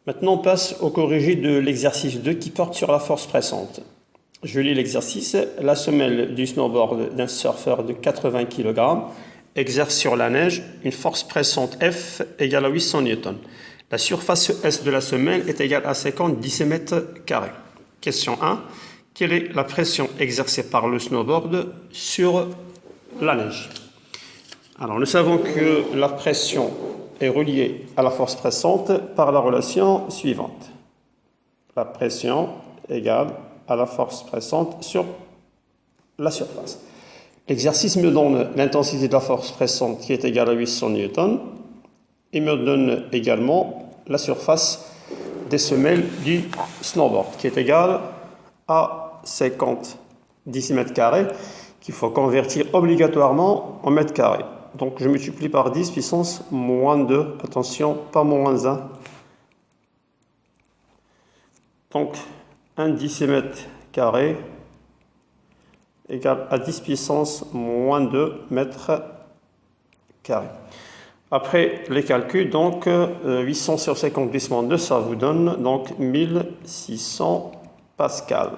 Maintenant, on passe au corrigé de l'exercice 2 qui porte sur la force pressante. Je lis l'exercice. La semelle du snowboard d'un surfeur de 80 kg exerce sur la neige une force pressante F égale à 800 N. La surface S de la semelle est égale à 50 cm². Question 1. Quelle est la pression exercée par le snowboard sur la neige? Alors, nous savons que la pression est reliée à la force pressante par la relation suivante. La pression égale à la force pressante sur la surface. L'exercice me donne l'intensité de la force pressante qui est égale à 800 N et me donne également la surface des semelles du snowboard qui est égale à 50 cm² qu'il faut convertir obligatoirement en mètres carrés. Donc je multiplie par 10 puissance moins 2, attention, pas moins 1. Donc 1 cm² égale à 10 puissance moins 2 mètres carrés. Après les calculs, donc 800 sur 50 10 moins 2, ça vous donne donc 1600 pascal.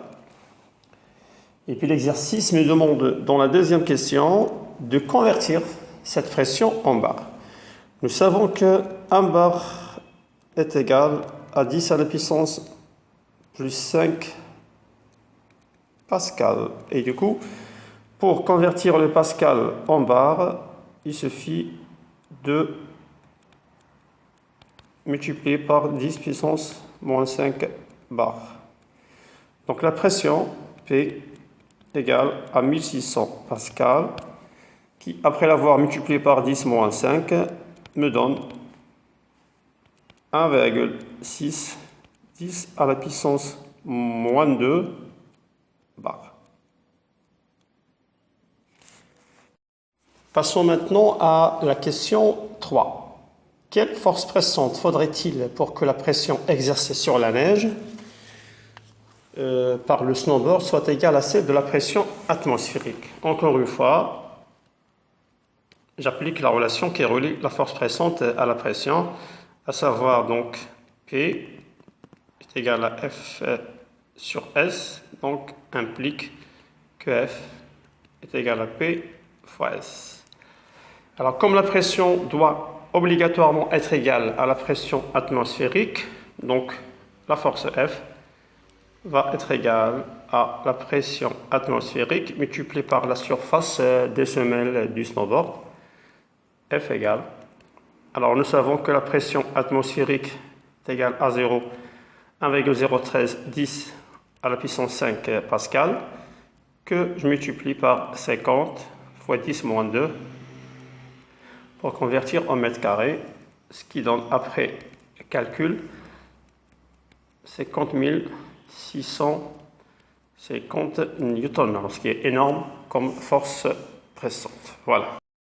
Et puis l'exercice me demande dans la deuxième question de convertir cette pression en bar. Nous savons que 1 bar est égal à 10 à la puissance plus 5 pascal. Et du coup, pour convertir le pascal en bar, il suffit de multiplier par 10 puissance moins 5 bar. Donc la pression P égale à 1600 pascal, qui, après l'avoir multiplié par 10 moins 5, me donne 1,6 10 à la puissance moins 2 bar. Passons maintenant à la question 3. Quelle force pressante faudrait-il pour que la pression exercée sur la neige par le snowboard soit égale à celle de la pression atmosphérique? Encore une fois, j'applique la relation qui relie la force pressante à la pression, à savoir donc P est égal à F sur S, donc implique que F est égal à P fois S. Alors comme la pression doit obligatoirement être égale à la pression atmosphérique, donc la force F va être égale à la pression atmosphérique multipliée par la surface des semelles du snowboard, F égale. Alors nous savons que la pression atmosphérique est égale à 1,013 10 à la puissance 5 pascal, que je multiplie par 50 fois 10 moins 2 pour convertir en mètres carrés, ce qui donne après calcul 50 650 newtons, ce qui est énorme comme force pressante. Voilà.